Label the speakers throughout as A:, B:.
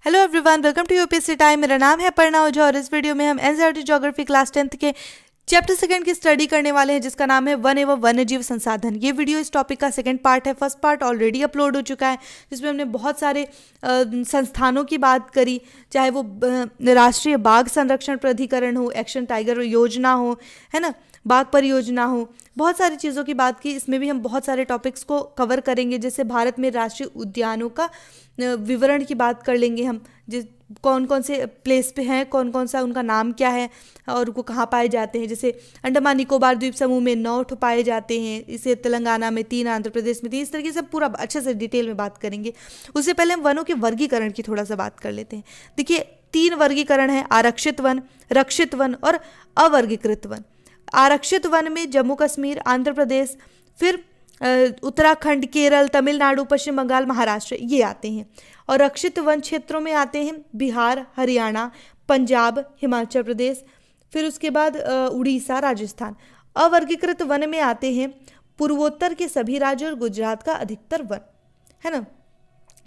A: Hello everyone, welcome to UPSC time. मेरा नाम है अपर्णा ओझा और इस वीडियो में हम एनसीईआरटी ज्योग्राफी क्लास 10th के चैप्टर सेकंड की स्टडी करने वाले हैं, जिसका नाम है वन एवं वन्यजीव संसाधन। ये वीडियो इस टॉपिक का सेकंड पार्ट है। फर्स्ट पार्ट ऑलरेडी अपलोड हो चुका है, जिसमें हमने बहुत सारे संस्थानों की बात करी, चाहे वो राष्ट्रीय बाघ संरक्षण प्राधिकरण हो, एक्शन टाइगर योजना हो, है ना, बाघ परियोजना हो, बहुत सारी चीज़ों की बात की। इसमें भी हम बहुत सारे टॉपिक्स को कवर करेंगे, जैसे भारत में राष्ट्रीय उद्यानों का विवरण की बात कर लेंगे हम, जिस कौन कौन से प्लेस पे हैं, कौन कौन सा उनका नाम क्या है और वो कहाँ पाए जाते हैं। जैसे अंडमान निकोबार द्वीप समूह में 9 पाए जाते हैं, इसे तेलंगाना में 3, आंध्र प्रदेश में 3, इस तरीके से पूरा अच्छे से डिटेल में बात करेंगे। उससे पहले हम वनों के वर्गीकरण की थोड़ा सा बात कर लेते हैं। देखिए, 3 वर्गीकरण है: आरक्षित वन, रक्षित वन और अवर्गीकृत वन। आरक्षित वन में जम्मू कश्मीर, आंध्र प्रदेश, फिर उत्तराखंड, केरल, तमिलनाडु, पश्चिम बंगाल, महाराष्ट्र, ये आते हैं। और रक्षित वन क्षेत्रों में आते हैं बिहार, हरियाणा, पंजाब, हिमाचल प्रदेश, फिर उसके बाद उड़ीसा, राजस्थान। अवर्गीकृत वन में आते हैं पूर्वोत्तर के सभी राज्यों और गुजरात का अधिकतर वन, है ना।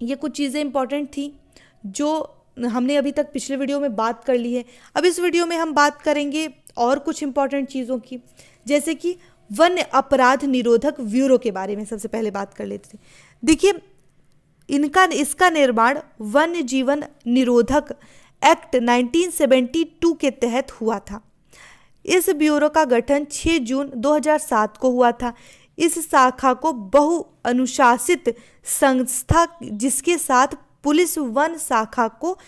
A: ये कुछ चीज़ें इंपॉर्टेंट थी जो हमने अभी तक पिछले वीडियो में बात कर ली है। अब इस वीडियो में हम बात करेंगे और कुछ इंपॉर्टेंट चीज़ों की, जैसे कि वन्य अपराध निरोधक ब्यूरो के बारे में सबसे पहले बात कर लेते हैं। देखिए, इसका निर्माण वन्य जीवन निरोधक एक्ट 1972 के तहत हुआ था। इस ब्यूरो का गठन 6 जून 2007 को हुआ था। इस शाखा को बहुअनुशासित संस्था, जिसके साथ पुलिस वन शाखा को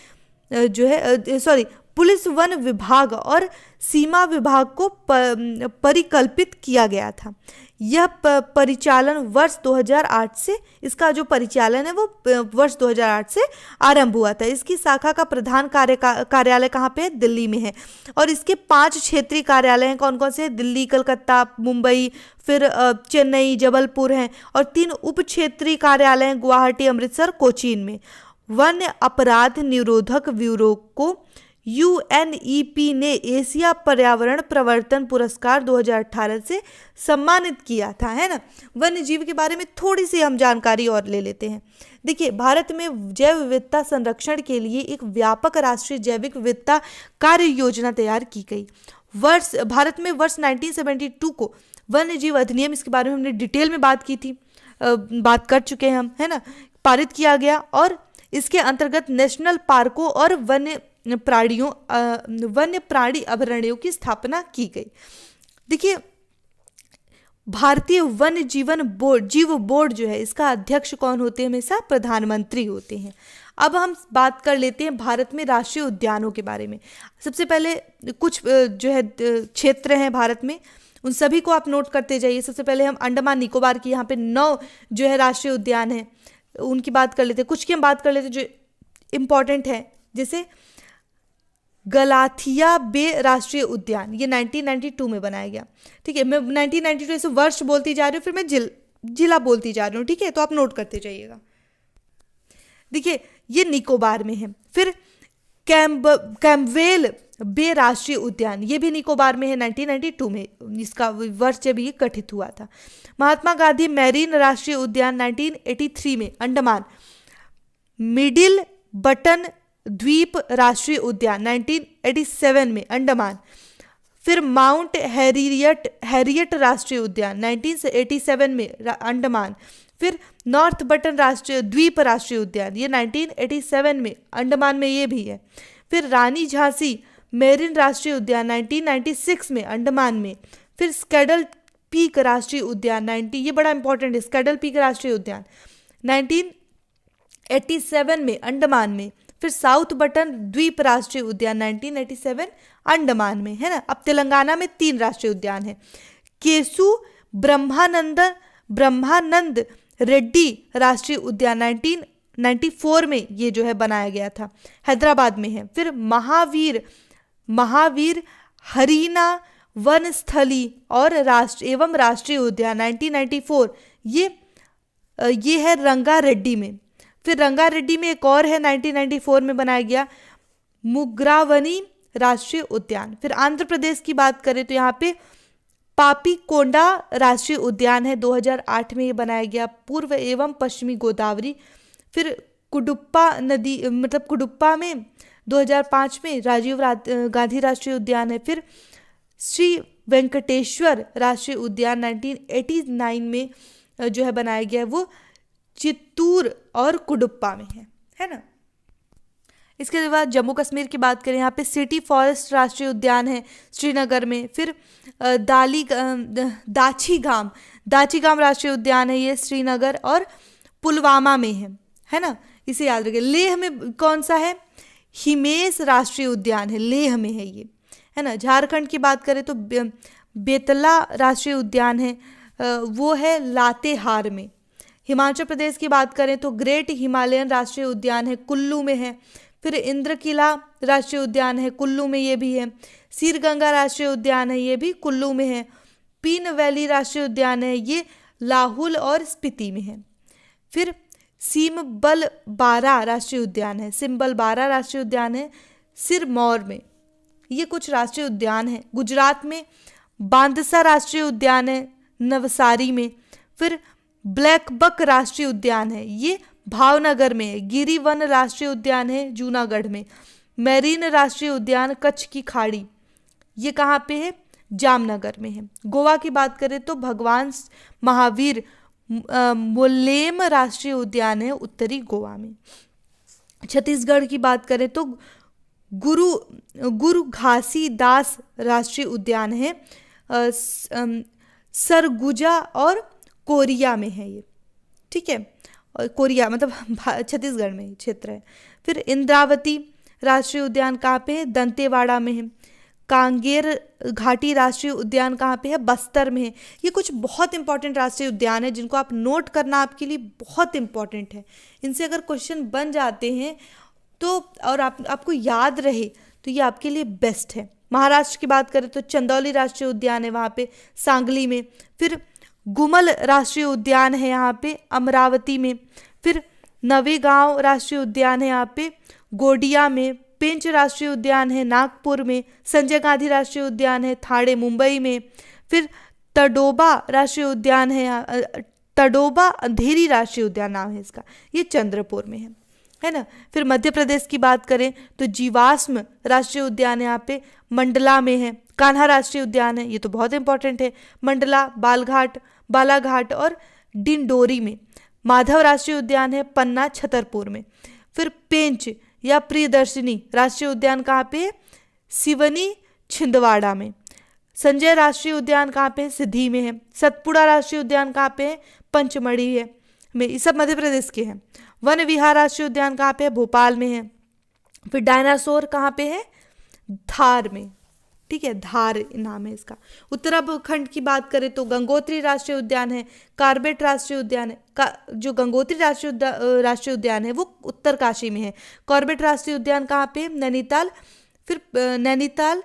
A: पुलिस वन विभाग और सीमा विभाग को परिकल्पित किया गया था। यह परिचालन वर्ष 2008 से, इसका जो परिचालन है वो वर्ष 2008 से आरंभ हुआ था। इसकी शाखा का प्रधान कार्यालय कहाँ पे है? दिल्ली में है। और इसके 5 क्षेत्रीय कार्यालय हैं। कौन कौन से? दिल्ली, कलकत्ता, मुंबई, फिर चेन्नई, जबलपुर हैं। और 3 उप क्षेत्रीय कार्यालय हैं, गुवाहाटी, अमृतसर, कोचीन में। वन्य अपराध निरोधक ब्यूरो को यूएनईपी ने एशिया पर्यावरण प्रवर्तन पुरस्कार 2018 से सम्मानित किया था, है ना। वन्य जीव के बारे में थोड़ी सी हम जानकारी और ले लेते हैं। देखिए, भारत में जैव विविधता संरक्षण के लिए एक व्यापक राष्ट्रीय जैविक विविधता कार्य योजना तैयार की गई। भारत में वर्ष 1972 को वन्य जीव अधिनियम, इसके बारे में हमने डिटेल में बात की थी, बात कर चुके हैं हम, है ना, पारित किया गया। और इसके अंतर्गत नेशनल पार्कों और वन्य प्राणी अभयारण्यों की स्थापना की गई। देखिए, भारतीय वन्य जीव बोर्ड जो है, इसका अध्यक्ष कौन होते हैं? हमेशा प्रधानमंत्री होते हैं। अब हम बात कर लेते हैं भारत में राष्ट्रीय उद्यानों के बारे में। सबसे पहले कुछ जो है क्षेत्र हैं भारत में, उन सभी को आप नोट करते जाइए। सबसे पहले हम अंडमान निकोबार की, यहाँ पे 9 जो है राष्ट्रीय उद्यान है, उनकी बात कर लेते हैं। कुछ की हम बात कर लेते हैं जो इम्पॉर्टेंट है, जैसे गलाथिया बे राष्ट्रीय उद्यान, ये 1992 में बनाया गया। ठीक है, मैं 1992 से वर्ष बोलती जा रही हूँ, फिर मैं जिला बोलती जा रही हूँ, ठीक है, तो आप नोट करते जाइएगा। देखिए, ये निकोबार में है। फिर कैम्पवेल बे राष्ट्रीय उद्यान, ये भी निकोबार में है, 1992 में इसका वर्ष जब ये गठित हुआ था। महात्मा गांधी मैरीन राष्ट्रीय उद्यान 1983 में अंडमान। मिडिल बटन द्वीप राष्ट्रीय उद्यान 1987 में अंडमान। फिर माउंट हैरियट राष्ट्रीय उद्यान 1987 में अंडमान। फिर नॉर्थ बटन द्वीप राष्ट्रीय उद्यान, ये 1987 में अंडमान में ये भी है। फिर रानी झांसी मेरिन राष्ट्रीय उद्यान 1996 में अंडमान में। फिर स्केडल पीक राष्ट्रीय उद्यान ये बड़ा इंपॉर्टेंट है, स्केडल पीक राष्ट्रीय उद्यान 1987 में अंडमान में। फिर साउथ बटन द्वीप राष्ट्रीय उद्यान 1987 अंडमान में, है ना। अब तेलंगाना में 3 राष्ट्रीय उद्यान है। केसु ब्रह्मानंद रेड्डी राष्ट्रीय उद्यान 1994 में ये जो है बनाया गया था, हैदराबाद में है। फिर महावीर हरीना वनस्थली और राष्ट्रीय उद्यान 1994, ये है रंगारेड्डी में। फिर रंगारेड्डी में एक और है, 1994 में बनाया गया, मुग्रावनी राष्ट्रीय उद्यान। फिर आंध्र प्रदेश की बात करें तो यहाँ पे पापीकोंडा राष्ट्रीय उद्यान है, 2008 में ये बनाया गया, पूर्व एवं पश्चिमी गोदावरी। फिर कुडुप्पा नदी मतलब कुडुप्पा में 2005 में राजीव गांधी राष्ट्रीय उद्यान है। फिर श्री वेंकटेश्वर राष्ट्रीय उद्यान 1989 में जो है बनाया गया है, वो चित्तूर और कुडुप्पा में है ना। इसके बाद जम्मू कश्मीर की बात करें, यहाँ पे सिटी फॉरेस्ट राष्ट्रीय उद्यान है श्रीनगर में। फिर दाचीगाम राष्ट्रीय उद्यान है, ये श्रीनगर और पुलवामा में है ना, इसे याद रखिए। लेह में कौन सा है? हिमेश राष्ट्रीय उद्यान है, लेह में है ये, है ना। झारखंड की बात करें तो बेतला राष्ट्रीय उद्यान है, वो है लातेहार में। हिमाचल प्रदेश की बात करें तो ग्रेट हिमालयन राष्ट्रीय उद्यान है, कुल्लू में है। फिर इंद्रकिला राष्ट्रीय उद्यान है, कुल्लू में ये भी है। सीरगंगा राष्ट्रीय उद्यान है, ये भी कुल्लू में है। पीन वैली राष्ट्रीय उद्यान है, ये लाहौल और स्पीति में है। फिर सिमबलबारा राष्ट्रीय उद्यान है, सिमबलबारा राष्ट्रीय उद्यान है सिरमौर में। ये कुछ राष्ट्रीय उद्यान है। गुजरात में बांदसा राष्ट्रीय उद्यान है, नवसारी में। फिर ब्लैकबक राष्ट्रीय उद्यान है, ये भावनगर में है। गिरिवन राष्ट्रीय उद्यान है जूनागढ़ में। मेरीन राष्ट्रीय उद्यान कच्छ की खाड़ी, ये कहाँ पे है? जामनगर में है। गोवा की बात करें तो भगवान महावीर मोलेम राष्ट्रीय उद्यान है उत्तरी गोवा में। छत्तीसगढ़ की बात करें तो गुरु घासीदास राष्ट्रीय उद्यान है, सरगुजा और कोरिया में है ये, ठीक है। और कोरिया मतलब छत्तीसगढ़ में क्षेत्र है। फिर इंद्रावती राष्ट्रीय उद्यान कहाँ पे है? दंतेवाड़ा में है। कांगेर घाटी राष्ट्रीय उद्यान कहाँ पे है? बस्तर में है। ये कुछ बहुत इंपॉर्टेंट राष्ट्रीय उद्यान है जिनको आप नोट करना आपके लिए बहुत इंपॉर्टेंट है। इनसे अगर क्वेश्चन बन जाते हैं तो और आपको याद रहे तो ये आपके लिए बेस्ट है। महाराष्ट्र की बात करें तो चंदौली राष्ट्रीय उद्यान है वहाँ पे सांगली में। फिर गुमल राष्ट्रीय उद्यान है यहाँ पे अमरावती में। फिर नवेगांव राष्ट्रीय उद्यान है यहाँ पे गोडिया में। पेंच राष्ट्रीय उद्यान है नागपुर में। संजय गांधी राष्ट्रीय उद्यान है थाणे मुंबई में। फिर तडोबा राष्ट्रीय उद्यान है, तडोबा अंधेरी राष्ट्रीय उद्यान नाम है इसका, ये चंद्रपुर में है ना। फिर मध्य प्रदेश की बात करें तो जीवाश्म राष्ट्रीय उद्यान यहाँ पे मंडला में है। कान्हा राष्ट्रीय उद्यान है, ये तो बहुत इंपॉर्टेंट है, मंडला, बालाघाट और डिंडोरी में। माधव राष्ट्रीय उद्यान है पन्ना छतरपुर में। फिर पेंच या प्रियदर्शनी राष्ट्रीय उद्यान कहाँ पे है? सिवनी छिंदवाड़ा में। संजय राष्ट्रीय उद्यान कहाँ पे है? सिद्धि में है। सतपुड़ा राष्ट्रीय उद्यान कहाँ पे है? पंचमढ़ी है में, ये सब मध्य प्रदेश के हैं। वन विहार राष्ट्रीय उद्यान कहाँ पे है? भोपाल में है। फिर डायनासोर कहाँ पे है? धार में, ठीक है, धार नाम है इसका। उत्तराखंड की बात करें तो गंगोत्री राष्ट्रीय उद्यान है, कार्बेट राष्ट्रीय उद्यान है। जो गंगोत्री राष्ट्रीय उद्यान है वो उत्तरकाशी में है। कॉर्बेट राष्ट्रीय उद्यान कहाँ पे? नैनीताल। फिर नैनीताल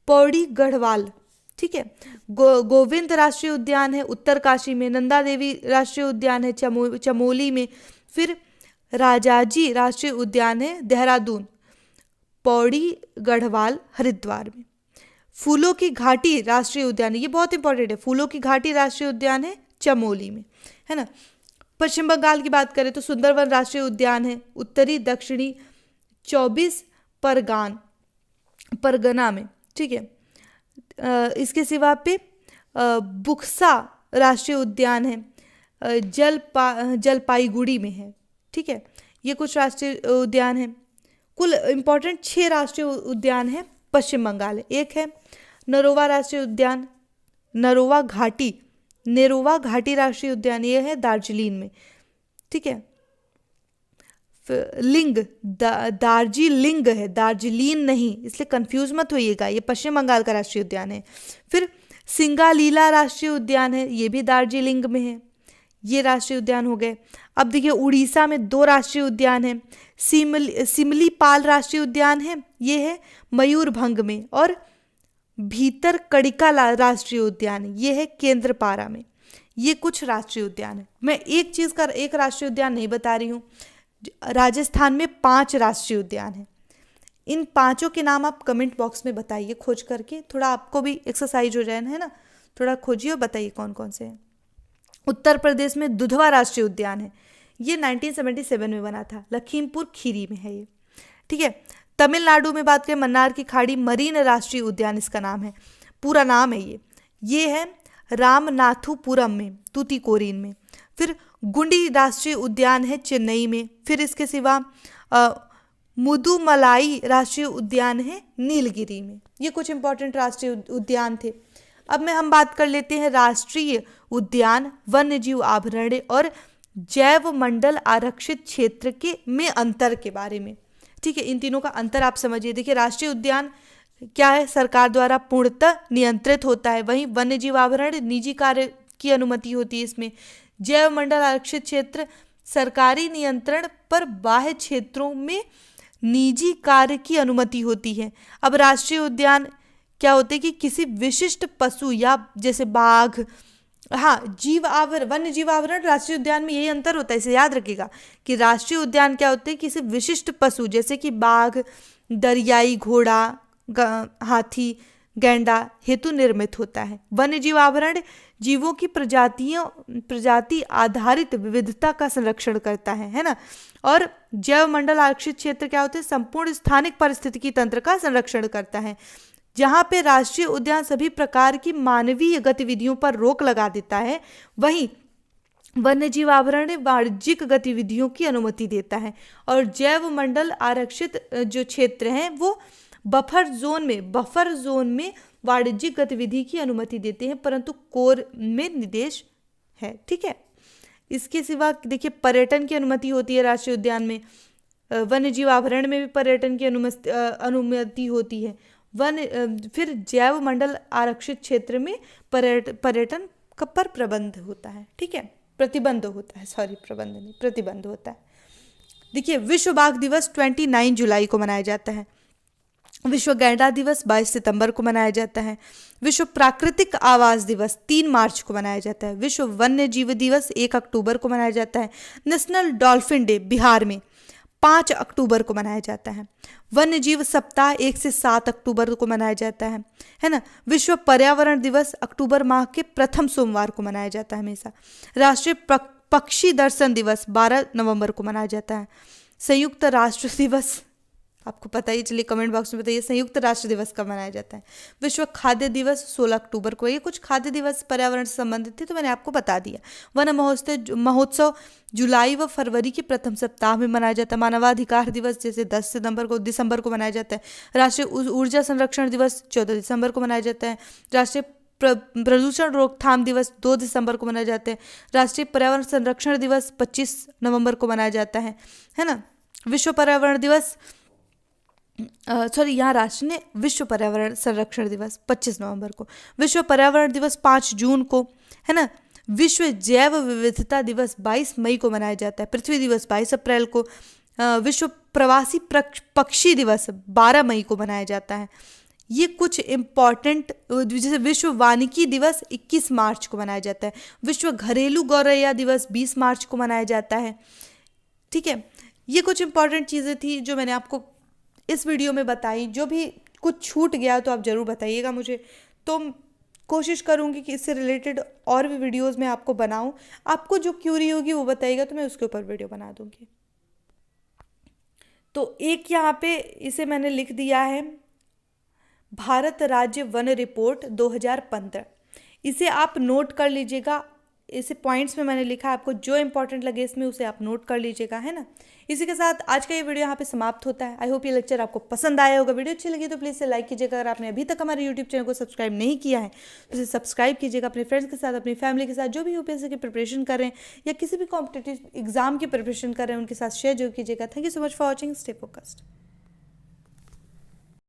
A: पौड़ी गढ़वाल, ठीक है। गोविंद राष्ट्रीय उद्यान है उत्तरकाशी में। नंदा देवी राष्ट्रीय उद्यान है चमोली में। फिर राजाजी राष्ट्रीय उद्यान है देहरादून, पौड़ी गढ़वाल हरिद्वार में। फूलों की घाटी राष्ट्रीय उद्यान है, ये बहुत इंपॉर्टेंट है, फूलों की घाटी राष्ट्रीय उद्यान है चमोली में, है ना। पश्चिम बंगाल की बात करें तो सुंदरवन राष्ट्रीय उद्यान है उत्तरी दक्षिणी 24 परगना में, ठीक है। इसके सिवा पे बुक्सा राष्ट्रीय उद्यान है जलपाईगुड़ी में है, ठीक है। ये कुछ राष्ट्रीय उद्यान है। कुल इंपॉर्टेंट 6 राष्ट्रीय उद्यान है पश्चिम बंगाल है। एक है नरोवा राष्ट्रीय उद्यान, नेरोवा घाटी राष्ट्रीय उद्यान, ये है दार्जिलिंग में, ठीक है। लिंग दार्जिलिंग है, दार्जिलिंग नहीं, इसलिए कंफ्यूज मत होइएगा, ये पश्चिम बंगाल का राष्ट्रीय उद्यान है। फिर सिंगालीला राष्ट्रीय उद्यान है, ये भी दार्जिलिंग में है। ये राष्ट्रीय उद्यान हो गए। अब देखिए उड़ीसा में 2 राष्ट्रीय उद्यान है। सिमलीपाल राष्ट्रीय उद्यान है, ये है मयूरभंग में। और भीतर कड़िका राष्ट्रीय उद्यान, ये है केंद्रपारा में। ये कुछ राष्ट्रीय उद्यान है। मैं एक राष्ट्रीय उद्यान नहीं बता रही हूँ। राजस्थान में 5 राष्ट्रीय उद्यान है। इन 5 के नाम आप कमेंट बॉक्स में बताइए खोज करके, थोड़ा आपको भी एक्सरसाइज हो जाए, है ना। थोड़ा खोजिए और बताइए कौन कौन से हैं। उत्तर प्रदेश में दुधवा राष्ट्रीय उद्यान है, ये 1977 में बना था, लखीमपुर खीरी में है ये, ठीक है। तमिलनाडु में बात करें, मन्नार की खाड़ी मरीन राष्ट्रीय उद्यान इसका नाम है, पूरा नाम है ये है रामनाथपुरम में, तूतीकोरिन में। फिर गुंडी राष्ट्रीय उद्यान है चेन्नई में। फिर इसके सिवा मुदुमलाई राष्ट्रीय उद्यान है नीलगिरी में। ये कुछ इंपॉर्टेंट राष्ट्रीय उद्यान थे। अब में हम बात कर लेते हैं राष्ट्रीय उद्यान, वन्यजीव अभयारण्य और जैव मंडल आरक्षित क्षेत्र के में अंतर के बारे में, ठीक है। इन तीनों का अंतर आप समझिए। देखिए, राष्ट्रीय उद्यान क्या है, सरकार द्वारा पूर्णतः नियंत्रित होता है, वहीं वन्यजीव अभयारण्य निजी कार्य की अनुमति होती है इसमें। जैव मंडल आरक्षित क्षेत्र सरकारी नियंत्रण पर बाह्य क्षेत्रों में निजी कार्य की अनुमति होती है। अब राष्ट्रीय उद्यान क्या होते हैं कि किसी विशिष्ट पशु या जैसे बाघ, हाँ, वन्य जीव आवरण, राष्ट्रीय उद्यान में यही अंतर होता है, इसे याद रखिएगा कि राष्ट्रीय उद्यान क्या होते हैं, किसी विशिष्ट पशु जैसे कि बाघ, दरियाई घोड़ा, हाथी, गैंडा हेतु निर्मित होता है। वन्य जीव आवरण जीवों की प्रजाति आधारित विविधता का संरक्षण करता है ना। और जैव मंडल आरक्षित क्षेत्र क्या होते हैं, संपूर्ण स्थानिक पारिस्थितिकी तंत्र का संरक्षण करता है, जहाँ पे राष्ट्रीय उद्यान सभी प्रकार की मानवीय गतिविधियों पर रोक लगा देता है। वहीं वन्यजीव अभयारण्य वाणिज्यिक गतिविधियों की अनुमति देता है। और जैव मंडल आरक्षित जो क्षेत्र हैं वो बफर जोन में वाणिज्यिक गतिविधि की अनुमति देते हैं, परंतु कोर में निर्देश है, ठीक है। इसके सिवा देखिए, पर्यटन की अनुमति होती है राष्ट्रीय उद्यान में, वन्यजीव अभयारण्य में भी पर्यटन की अनुमति होती है। फिर जैव मंडल आरक्षित क्षेत्र में पर्यटन पर प्रबंध होता है, ठीक है, प्रतिबंध होता है, सॉरी प्रबंध नहीं, प्रतिबंध होता है। देखिए, विश्व बाघ दिवस 29 जुलाई को मनाया जाता है। विश्व गैंडा दिवस 22 सितंबर को मनाया जाता है। विश्व प्राकृतिक आवास दिवस 3 मार्च को मनाया जाता है। विश्व वन्य जीव दिवस 1 अक्टूबर को मनाया जाता है। नेशनल डॉल्फिन डे बिहार में 5 अक्टूबर को मनाया जाता है। वन्य जीव सप्ताह 1 से 7 अक्टूबर को मनाया जाता है ना। विश्व पर्यावरण दिवस अक्टूबर माह के प्रथम सोमवार को मनाया जाता है हमेशा। राष्ट्रीय पक्षी दर्शन दिवस 12 नवंबर को मनाया जाता है। संयुक्त राष्ट्र दिवस आपको पता ही, चलिए कमेंट बॉक्स में बताइए संयुक्त राष्ट्र दिवस कब मनाया जाता है। विश्व खाद्य दिवस 16 अक्टूबर को। ये कुछ खाद्य दिवस पर्यावरण से संबंधित थे तो मैंने आपको बता दिया। वन महोत्सव जुलाई व फरवरी के प्रथम सप्ताह में मनाया जाता है। मानवाधिकार दिवस जैसे 10 दिसंबर को मनाया जाता है। राष्ट्रीय ऊर्जा संरक्षण दिवस 14 दिसंबर को मनाया जाता है। राष्ट्रीय प्रदूषण रोकथाम दिवस 2 दिसंबर को मनाया जाता है। राष्ट्रीय पर्यावरण संरक्षण दिवस 25 नवंबर को मनाया जाता है ना। विश्व पर्यावरण दिवस यहाँ राष्ट्र ने विश्व पर्यावरण संरक्षण दिवस 25 नवंबर को। विश्व पर्यावरण दिवस 5 जून को, है ना। विश्व जैव विविधता दिवस 22 मई को मनाया जाता है। पृथ्वी दिवस 22 अप्रैल को। विश्व प्रवासी पक्षी दिवस 12 मई को मनाया जाता है। ये कुछ इम्पॉर्टेंट, जैसे विश्व वानिकी दिवस 21 मार्च को मनाया जाता है। विश्व घरेलू गौरैया दिवस 20 मार्च को मनाया जाता है, ठीक है। ये कुछ इम्पॉर्टेंट चीज़ें थी जो मैंने आपको इस वीडियो में बताई। जो भी कुछ छूट गया तो आप ज़रूर बताइएगा मुझे, तो कोशिश करूँगी कि इससे रिलेटेड और भी वीडियोस मैं आपको बनाऊँ। आपको जो क्यूरी होगी वो बताइएगा तो मैं उसके ऊपर वीडियो बना दूँगी। तो एक यहाँ पे इसे मैंने लिख दिया है, भारत राज्य वन रिपोर्ट 2015। इसे आप नोट कर लीजिएगा। इसे पॉइंट्स में मैंने लिखा है, आपको जो इंपॉर्टेंट लगे इसमें उसे आप नोट कर लीजिएगा, है ना। इसी के साथ आज का ये वीडियो यहाँ पे समाप्त होता है। आई होप ये लेक्चर आपको पसंद आया होगा। वीडियो अच्छी लगी तो प्लीज़ से लाइक कीजिएगा। अगर आपने अभी तक हमारे यूट्यूब चैनल को सब्सक्राइब नहीं किया है तो इसे सब्सक्राइब कीजिएगा। अपने फ्रेंड्स के साथ, अपनी फैमिली के साथ, जो भी यूपीएससी की प्रिपरेशन कर रहे हैं या किसी भी कॉम्पिटिटिव एग्जाम की प्रिपरेशन कर रहे हैं उनके साथ शेयर जरूर कीजिएगा। Thank you so much for watching. Stay focused.